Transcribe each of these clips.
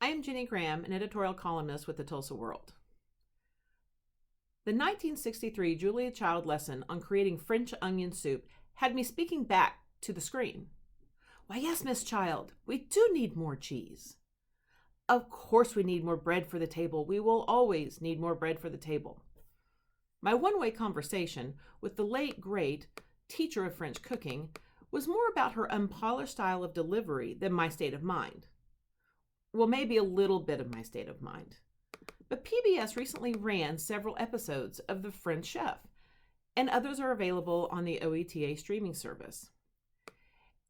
I am Ginnie Graham, an editorial columnist with the Tulsa World. The 1963 Julia Child lesson on creating French onion soup had me speaking back to the screen. Why, yes, Miss Child, we do need more cheese. Of course we need more bread for the table. We will always need more bread for the table. My one-way conversation with the late, great teacher of French cooking was more about her unpolished style of delivery than my state of mind. Well, maybe a little bit of my state of mind. But PBS recently ran several episodes of The French Chef, and others are available on the OETA streaming service.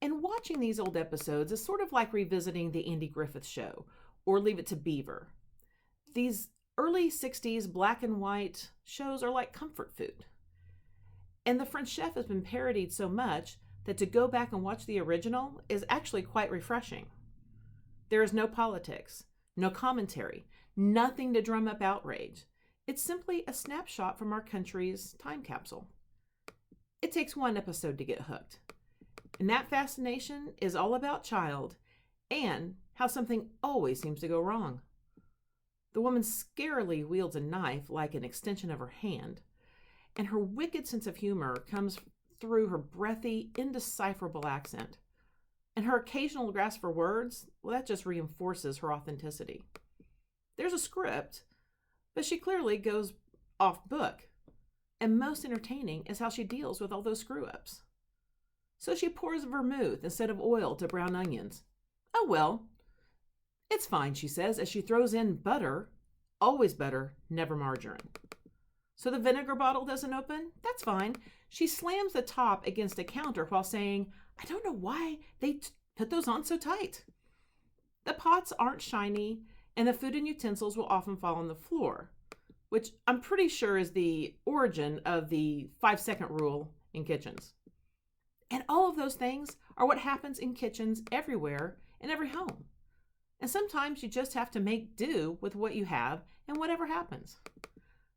And watching these old episodes is sort of like revisiting the Andy Griffith Show or Leave It to Beaver. These early 60s black and white shows are like comfort food. And The French Chef has been parodied so much that to go back and watch the original is actually quite refreshing. There is no politics, no commentary, nothing to drum up outrage. It's simply a snapshot from our country's time capsule. It takes one episode to get hooked. And that fascination is all about Child and how something always seems to go wrong. The woman scarily wields a knife like an extension of her hand, and her wicked sense of humor comes through her breathy, indecipherable accent. And her occasional grasp for words, well, that just reinforces her authenticity. There's a script, but she clearly goes off book. And most entertaining is how she deals with all those screw-ups. So she pours vermouth instead of oil to brown onions. Oh well, it's fine, she says, as she throws in butter, always butter, never margarine. So the vinegar bottle doesn't open? That's fine. She slams the top against a counter while saying, I don't know why they put those on so tight. The pots aren't shiny, and the food and utensils will often fall on the floor, which I'm pretty sure is the origin of the 5-second rule in kitchens. And all of those things are what happens in kitchens everywhere in every home. And sometimes you just have to make do with what you have and whatever happens.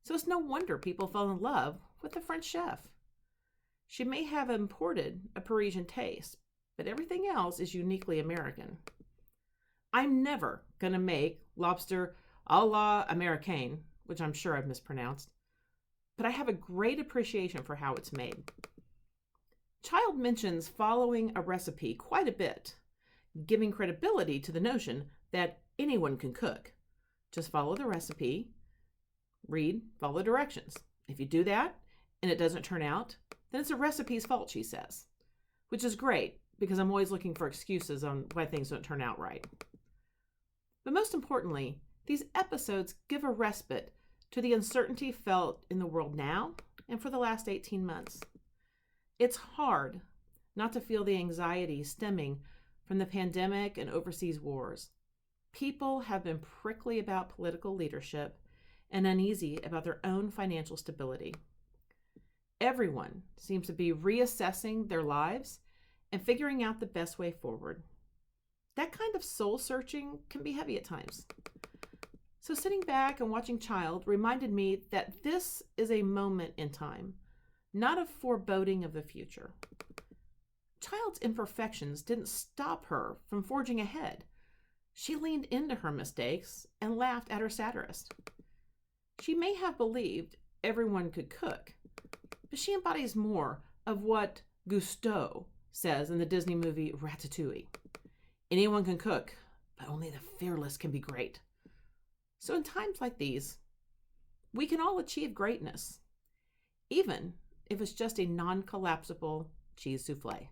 So it's no wonder people fell in love with the French Chef. She may have imported a Parisian taste, but everything else is uniquely American. I'm never going to make lobster a la Américaine, which I'm sure I've mispronounced, but I have a great appreciation for how it's made. Child mentions following a recipe quite a bit, giving credibility to the notion that anyone can cook. Just follow the recipe, read, follow directions. If you do that and it doesn't turn out, then it's the recipe's fault, she says, which is great because I'm always looking for excuses on why things don't turn out right. But most importantly, these episodes give a respite to the uncertainty felt in the world now and for the last 18 months. It's hard not to feel the anxiety stemming from the pandemic and overseas wars. People have been prickly about political leadership and uneasy about their own financial stability. Everyone seems to be reassessing their lives and figuring out the best way forward. That kind of soul-searching can be heavy at times. So sitting back and watching Child reminded me that this is a moment in time, not a foreboding of the future. Child's imperfections didn't stop her from forging ahead. She leaned into her mistakes and laughed at her satirist. She may have believed everyone could cook, but she embodies more of what Gusteau says in the Disney movie Ratatouille. Anyone can cook, but only the fearless can be great. So in times like these, we can all achieve greatness, even if it's just a non-collapsible cheese souffle.